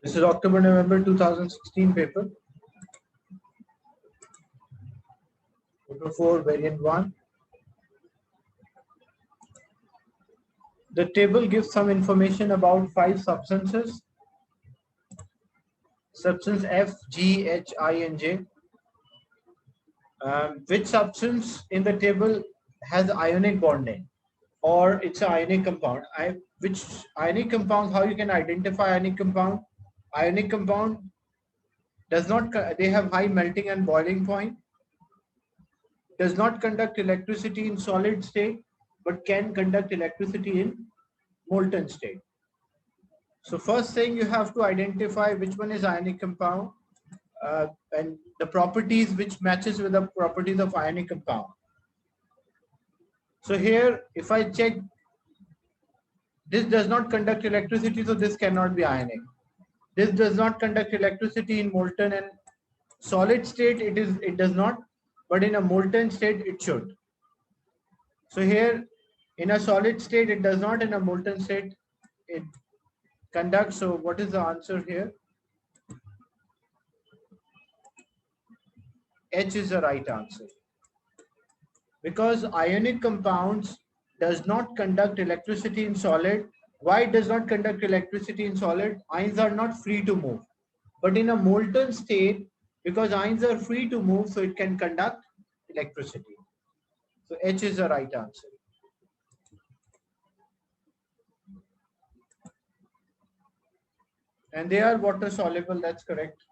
This is October-November 2016 paper. Paper 4, variant 1. The table gives some information about 5 substances. Substance F, G, H, I, and J. Which substance in the table has ionic bonding, or it's an ionic compound? Which ionic compound? How you can identify ionic compound? Ionic compound does not. They have high melting and boiling point. Does not conduct electricity in solid state, but can conduct electricity in molten state. So first thing, you have to identify which one is ionic compound and the properties which matches with the properties of ionic compound. So here, if I check, this does not conduct electricity, so this cannot be ionic. This does not conduct electricity in molten and solid state. It does not, but in a molten state it should. So here, in a solid state it does not, in a molten state it conducts. So what is the answer here? H is the right answer. Because ionic compounds does not conduct electricity in solid. Why it does not conduct electricity in solid? Ions are not free to move. But in a molten state, because ions are free to move, so it can conduct electricity. So H is the right answer. And they are water soluble, that's correct.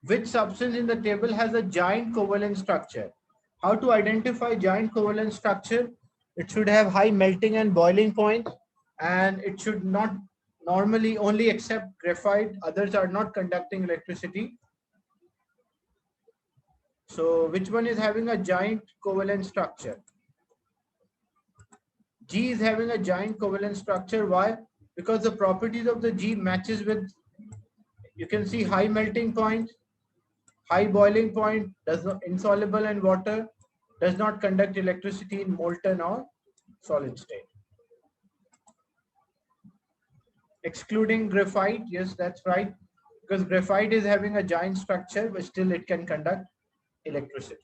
Which substance in the table has a giant covalent structure? How to identify giant covalent structure? It should have high melting and boiling point, and it should not normally only accept graphite. Others are not conducting electricity. So which one is having a giant covalent structure? G is having a giant covalent structure. Why? Because the properties of the G matches with, you can see, high melting point, high boiling point, does not insoluble in water, does not conduct electricity in molten or solid state. Excluding graphite, yes, that's right, because graphite is having a giant structure, but still it can conduct electricity.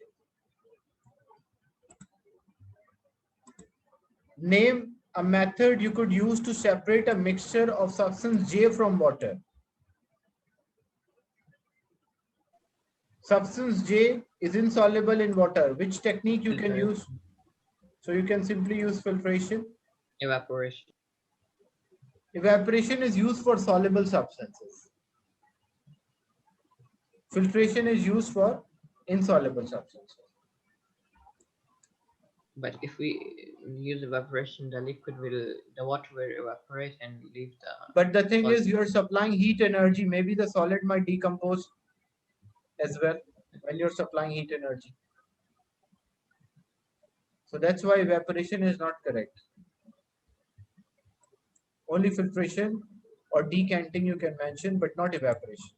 Name a method you could use to separate a mixture of substance J from water. Substance J is insoluble in water. Which technique you can use? So you can simply use filtration. Evaporation. Evaporation is used for soluble substances. Filtration is used for insoluble substances. But if we use evaporation, the water will evaporate and leave the. But the thing solid. is, you're supplying heat energy. Maybe the solid might decompose as well when you're supplying heat energy. So that's why evaporation is not correct. Only filtration or decanting you can mention, but not evaporation.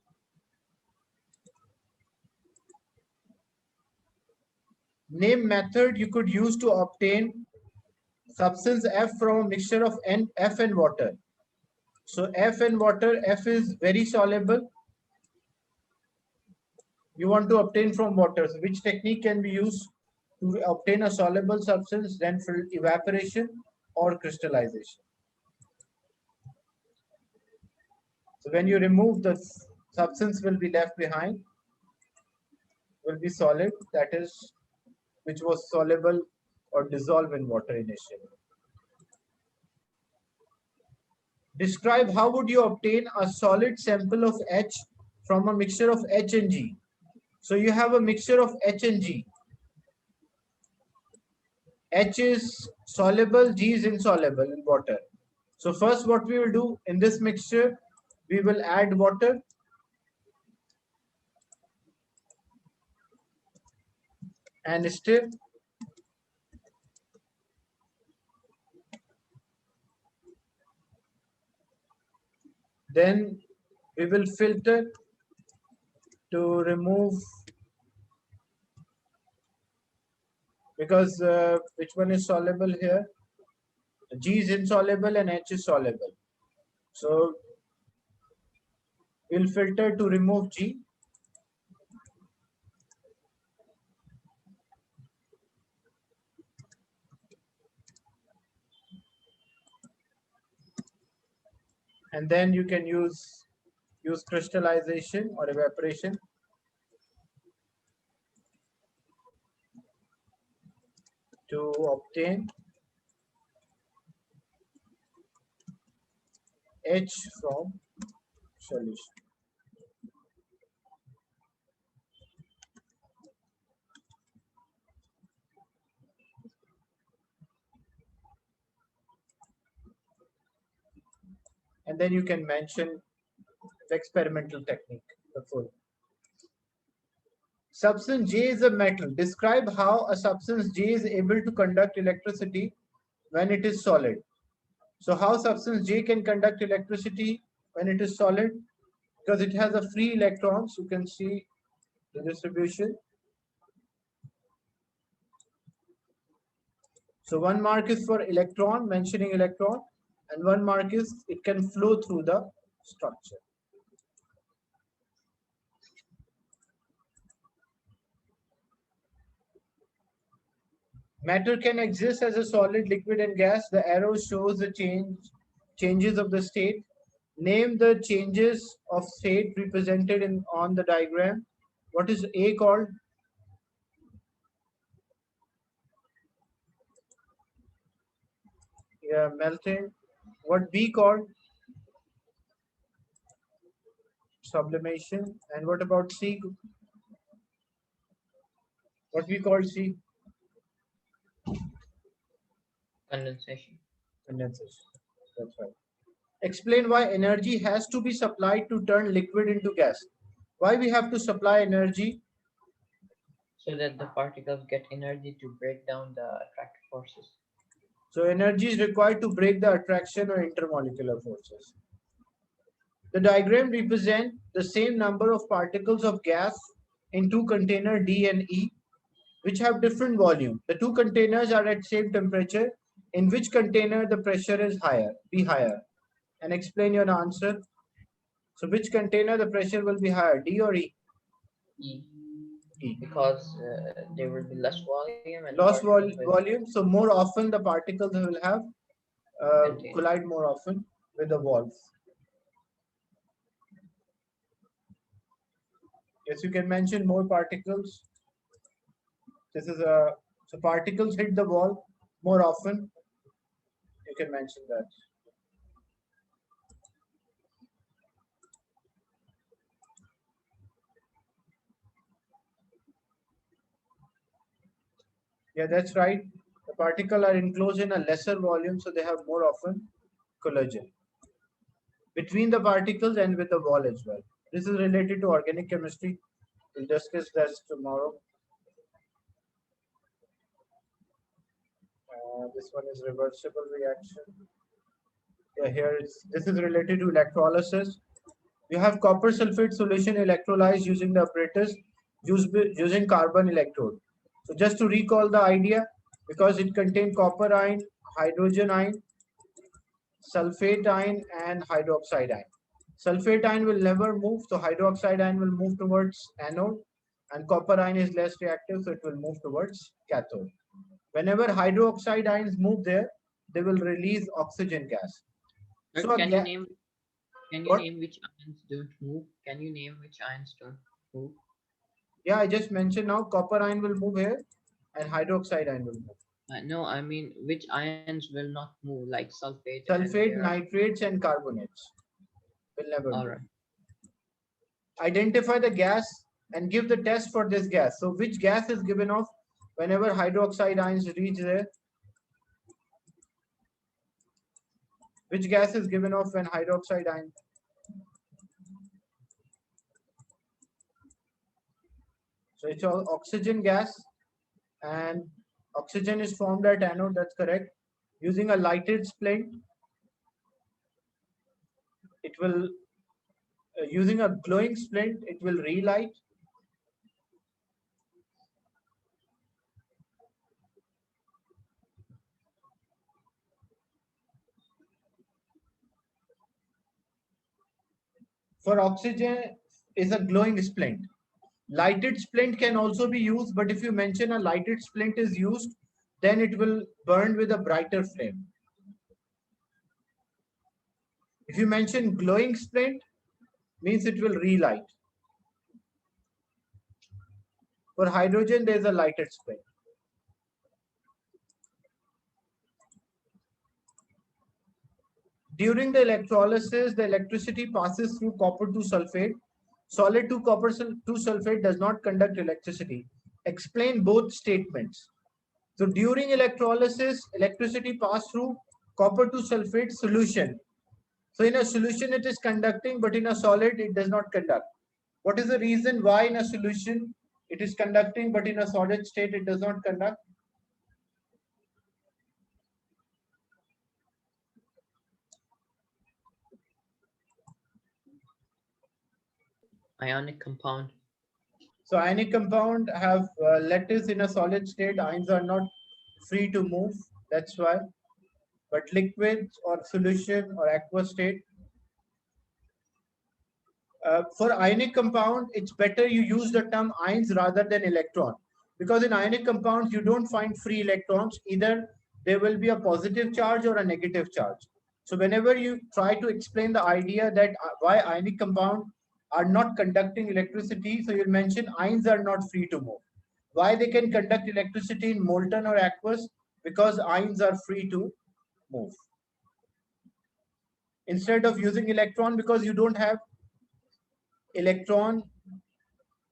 Name method you could use to obtain substance F from a mixture of F and water. So F and water, F is very soluble. You want to obtain from water. So which technique can be used to obtain a soluble substance? Then for evaporation or crystallization. So when you remove the substance, will be left behind, will be solid, that is, which was soluble or dissolved in water initially. Describe how would you obtain a solid sample of H from a mixture of H and G. So you have a mixture of H and G. H is soluble, G is insoluble in water. So first what we will do in this mixture, we will add water and stir. Then we will filter to remove because which one is soluble here? G is insoluble and H is soluble. So we'll filter to remove G. And then you can use crystallization or evaporation to obtain H from solution. And then you can mention the experimental technique, the full. Substance J is a metal. Describe how a substance J is able to conduct electricity when it is solid. So how substance J can conduct electricity when it is solid? Because it has a free electrons. You can see the distribution. So 1 mark is for electron, mentioning electron, and 1 mark is it can flow through the structure. Matter can exist as a solid, liquid, and gas. The arrow shows the changes of the state. Name the changes of state represented on the diagram. What is A called? Yeah, melting. What B called? Sublimation. And what about C? What we call C? Condensation. Condensation. That's right. Explain why energy has to be supplied to turn liquid into gas. Why we have to supply energy? So that the particles get energy to break down the attractive forces. So energy is required to break the attraction or intermolecular forces. The diagram represents the same number of particles of gas in two containers D and E, which have different volume. The two containers are at same temperature. In which container the pressure is higher, be higher? And explain your answer. So which container the pressure will be higher, D or E? E. E. Because there will be less volume and Loss particles will volume, so more often the particles will have contain. collide more often with the walls. Yes, you can mention more particles. This is a, so particles hit the wall more often. You can mention that. Yeah, that's right. The particles are enclosed in a lesser volume, so they have more often collision between the particles and with the wall as well. This is related to organic chemistry. We'll discuss that tomorrow. This one is reversible reaction. Yeah, this is related to electrolysis. You have copper sulfate solution electrolyzed using the apparatus using carbon electrode. So just to recall the idea, because it contains copper ion, hydrogen ion, sulfate ion, and hydroxide ion. Sulfate ion will never move, so hydroxide ion will move towards anode, and copper ion is less reactive, so it will move towards cathode. Whenever hydroxide ions move there, they will release oxygen gas. But So can you name what? which ions don't move? Can you name which ions don't move? Yeah, I just mentioned now copper ion will move here and hydroxide ion will move. No, I mean which ions will not move, like sulfate and Sulfate, there are. nitrates, and carbonates will never All move. right. Identify the gas and give the test for this gas. So which gas is given off whenever hydroxide ions reach there? Which gas is given off when hydroxide ion? So it's all oxygen gas, and oxygen is formed at anode, that's correct. Using a lighted splint, it will, using a glowing splint, it will relight. for oxygen is a glowing splint. Lighted splint can also be used, but if you mention a lighted splint is used, then it will burn with a brighter flame. If you mention glowing splint, means it will relight. For hydrogen, there is a lighted splint. During the electrolysis, the electricity passes through copper 2 sulfate. Solid 2 copper 2 sulfate does not conduct electricity. Explain both statements. So during electrolysis, electricity passes through copper 2 sulfate solution. So in a solution, it is conducting, but in a solid, it does not conduct. What is the reason why in a solution, it is conducting, but in a solid state, it does not conduct? Ionic compound. So ionic compound have lattice in a solid state. Ions are not free to move. That's why. But liquids or solution or aqueous state. For ionic compound, it's better you use the term ions rather than electron. Because in ionic compounds, you don't find free electrons. Either there will be a positive charge or a negative charge. So whenever you try to explain the idea that why ionic compound are not conducting electricity, so you'll mention ions are not free to move. Why they can conduct electricity in molten or aqueous? Because ions are free to move. Instead of using electron, because you don't have electron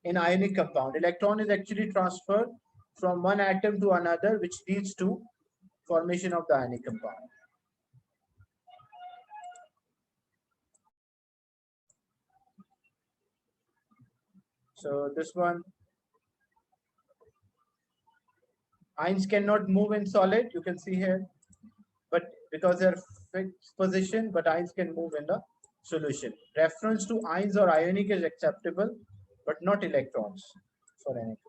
in ionic compound. Electron is actually transferred from one atom to another, which leads to formation of the ionic compound. So this one, ions cannot move in solid, you can see here, but because they're fixed position, but ions can move in the solution. Reference to ions or ionic is acceptable, but not electrons for ionic.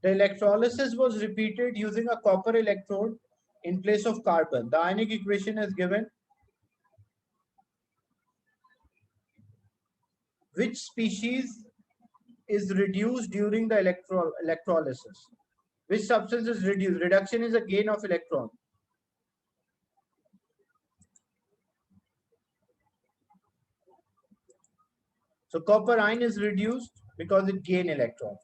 The electrolysis was repeated using a copper electrode in place of carbon. The ionic equation is given. Which species is reduced during the electrolysis? Which substance is reduced? Reduction is a gain of electron. So copper ion is reduced because it gain electron.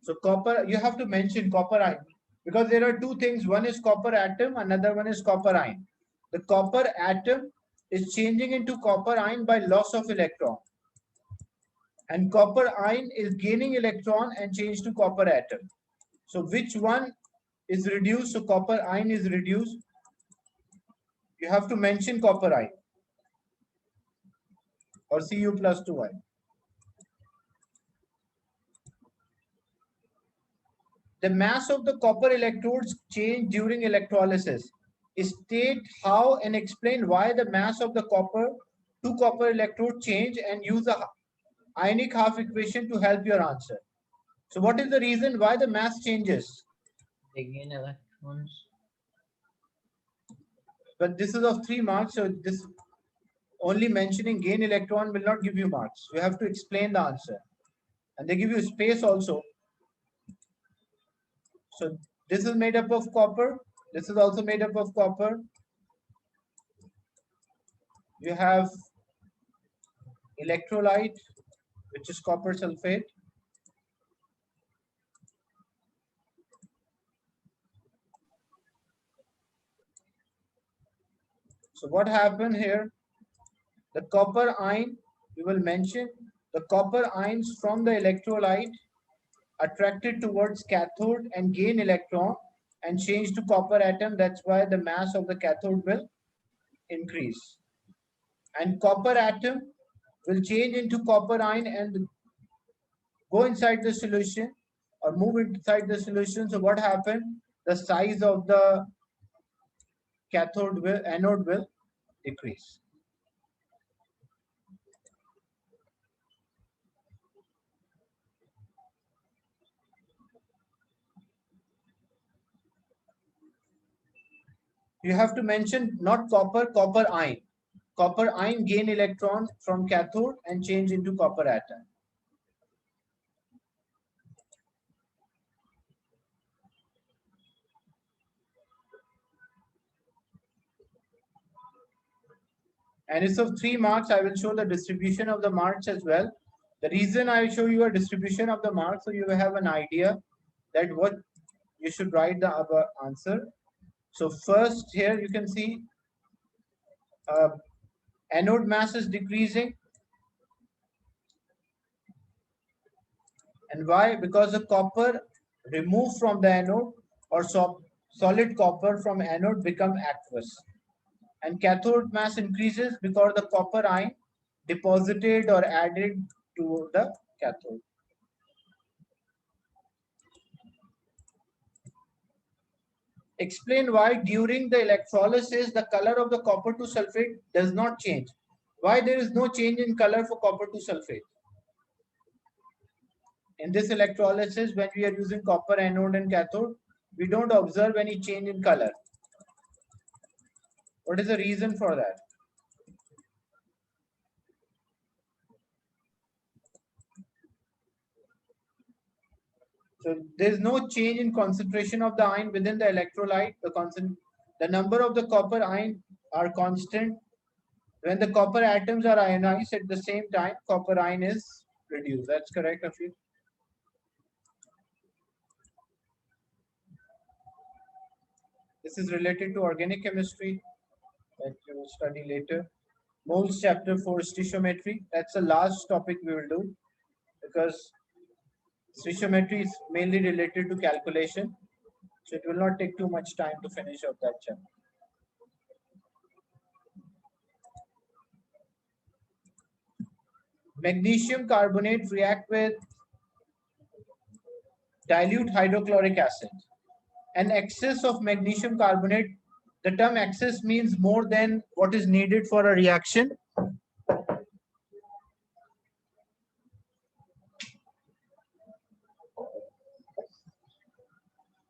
So copper, you have to mention copper ion because there are two things. One is copper atom, another one is copper ion. The copper atom is changing into copper ion by loss of electron. And copper ion is gaining electron and change to copper atom. So which one is reduced? So copper ion is reduced. You have to mention copper ion or Cu plus 2 ion. The mass of the copper electrodes change during electrolysis. State how and explain why the mass of the two copper electrode change and use the ionic half equation to help your answer. So what is the reason why the mass changes? They gain electrons. But this is of 3 marks, so this only mentioning gain electron will not give you marks. You have to explain the answer. And they give you space also. So this is made up of copper. This is also made up of copper. You have electrolyte, which is copper sulfate. So what happened here? The copper ion, we will mention, the copper ions from the electrolyte attracted towards cathode and gain electron and change to copper atom. That's why the mass of the cathode will increase. And copper atom will change into copper ion and go inside the solution or move inside the solution. So what happened? The size of the anode will decrease. You have to mention not copper ion. Copper ion gain electron from cathode and change into copper atom. And it's of 3 marks. I will show the distribution of the marks as well. The reason I show you a distribution of the marks, so you have an idea that what you should write the answer. So first here you can see anode mass is decreasing. And why? Because the copper removed from the anode or solid copper from anode become aqueous. And cathode mass increases because the copper ion deposited or added to the cathode. Explain why during the electrolysis the color of the copper to sulfate does not change. Why there is no change in color for copper to sulfate? In this electrolysis, when we are using copper anode and cathode, we don't observe any change in color. What is the reason for that? So there's no change in concentration of the ion within the electrolyte. The number of the copper ion are constant. When the copper atoms are ionized at the same time, copper ion is reduced. That's correct, Afid? This is related to organic chemistry that you will study later. Moles chapter 4, stoichiometry. That's the last topic we will do because stoichiometry is mainly related to calculation. So it will not take too much time to finish up that chapter. Magnesium carbonate react with dilute hydrochloric acid. An excess of magnesium carbonate, the term excess means more than what is needed for a reaction.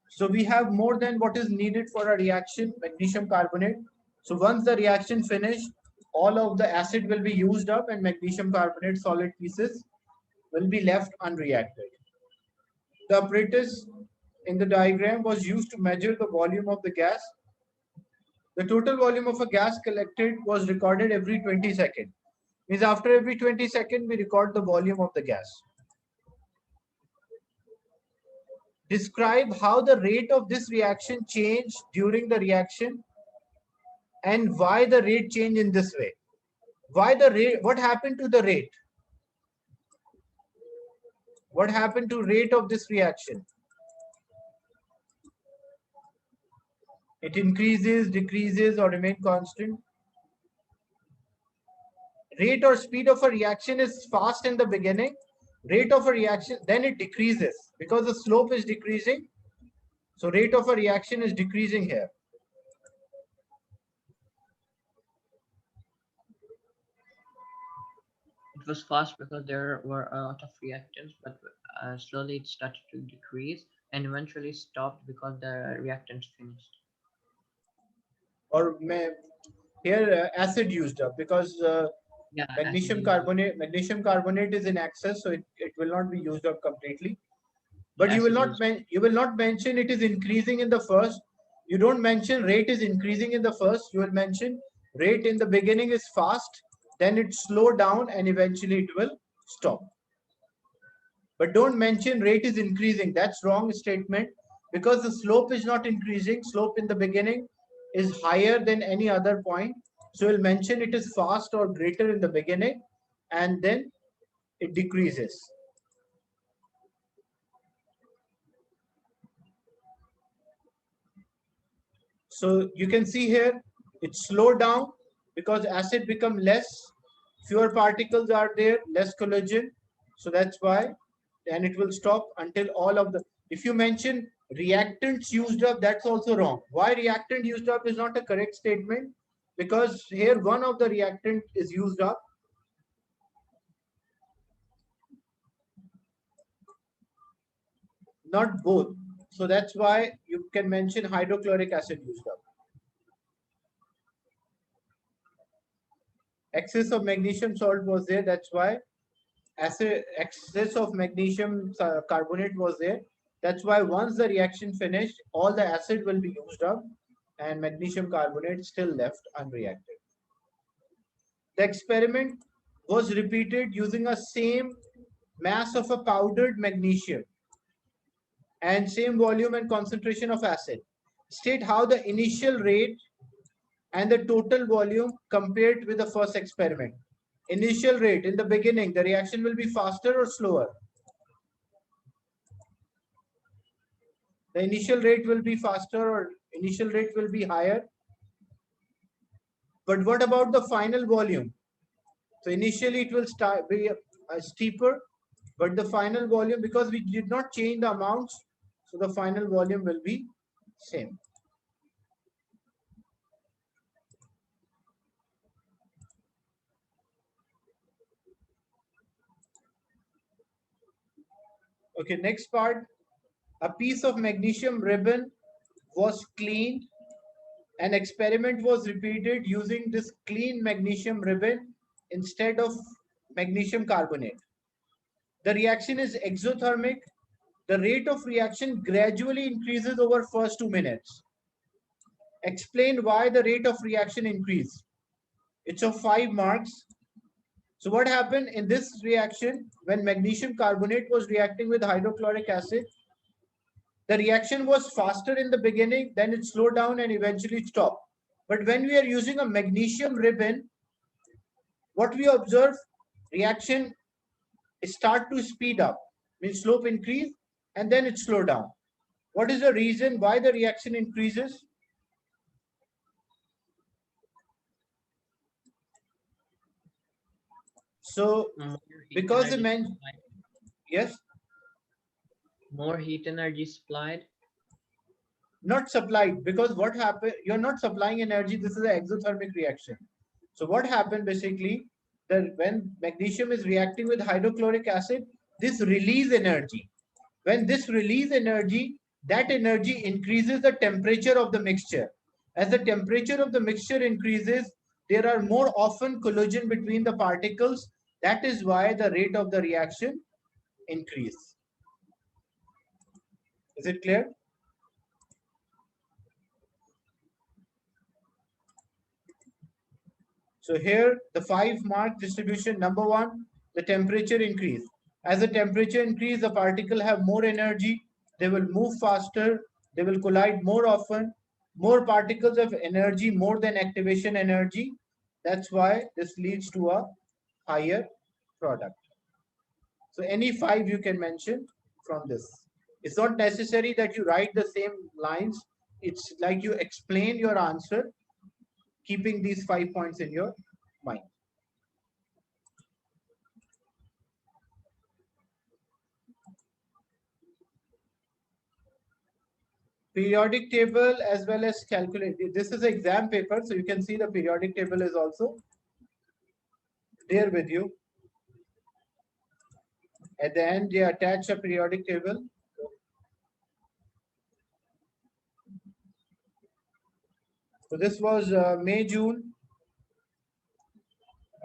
So we have more than what is needed for a reaction, magnesium carbonate. So once the reaction finished, all of the acid will be used up and magnesium carbonate solid pieces will be left unreacted. The apparatus in the diagram was used to measure the volume of the gas. The total volume of a gas collected was recorded every 20 seconds. Means after every 20 seconds, we record the volume of the gas. Describe how the rate of this reaction changed during the reaction and why the rate changed in this way. Why the rate? What happened to the rate? What happened to rate of this reaction? It increases, decreases, or remain constant. Rate or speed of a reaction is fast in the beginning. Rate of a reaction, then it decreases because the slope is decreasing. So rate of a reaction is decreasing here. It was fast because there were a lot of reactants, but slowly it started to decrease and eventually stopped because the reactants finished. Or here acid used up because Yeah, magnesium carbonate is in excess, so it will not be used up completely. But you will not mention it is increasing in the first. You don't mention rate is increasing in the first. You will mention rate in the beginning is fast, then it slow down and eventually it will stop. But don't mention rate is increasing. That's wrong statement because the slope is not increasing. Slope in the beginning is higher than any other point. So we'll mention it is fast or greater in the beginning and then it decreases. So you can see here it slowed down because acid become less, fewer particles are there, less collision. So that's why and it will stop until all of the, if you mention reactants used up, that's also wrong. Why reactant used up is not a correct statement? Because here one of the reactant is used up, not both. So that's why you can mention hydrochloric acid used up. Excess of magnesium salt was there, that's why excess of magnesium carbonate was there. That's why once the reaction finished, all the acid will be used up and magnesium carbonate still left unreacted. The experiment was repeated using a same mass of a powdered magnesium and same volume and concentration of acid. State how the initial rate and the total volume compared with the first experiment. Initial rate, in the beginning, the reaction will be faster or slower? The initial rate will be faster or initial rate will be higher. But what about the final volume? So initially it will be steeper, but the final volume, because we did not change the amounts, so the final volume will be same. Okay, next part. A piece of magnesium ribbon was cleaned. An experiment was repeated using this clean magnesium ribbon instead of magnesium carbonate. The reaction is exothermic. The rate of reaction gradually increases over first 2 minutes. Explain why the rate of reaction increased. It's of 5 marks. So what happened in this reaction when magnesium carbonate was reacting with hydrochloric acid? The reaction was faster in the beginning, then it slowed down and eventually stopped. But when we are using a magnesium ribbon, what we observe, reaction start to speed up, means slope increase, and then it slow down. What is the reason why the reaction increases? So because the man, yes, more heat energy supplied. not supplied, because what happened, you're not supplying energy, this is an exothermic reaction. So what happened basically, that when magnesium is reacting with hydrochloric acid, this release energy. When this release energy, that energy increases the temperature of the mixture. As the temperature of the mixture increases, there are more often collision between the particles. That is why the rate of the reaction increase. Is it clear? So here the 5 mark distribution. Number 1, the temperature increase. As the temperature increase, the particle have more energy. They will move faster. They will collide more often. More particles of energy, more than activation energy. That's why this leads to a higher product. So any 5 you can mention from this. It's not necessary that you write the same lines. It's like you explain your answer, keeping these 5 points in your mind. Periodic table as well as calculate. This is an exam paper, so you can see the periodic table is also there with you. At the end, they attach a periodic table. So this was May, June,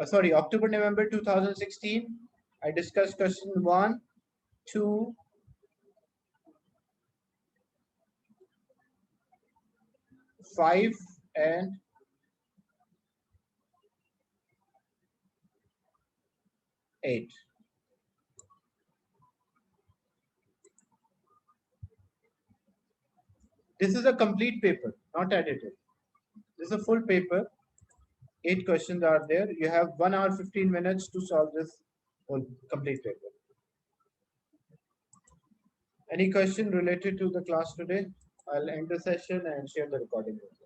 sorry, October, November 2016. I discussed question 1, 2, 5, and 8. This is a complete paper, not edited. This is a full paper. 8 questions are there. You have 1 hour 15 minutes to solve this whole complete paper. Any question related to the class today? I'll end the session and share the recording with you.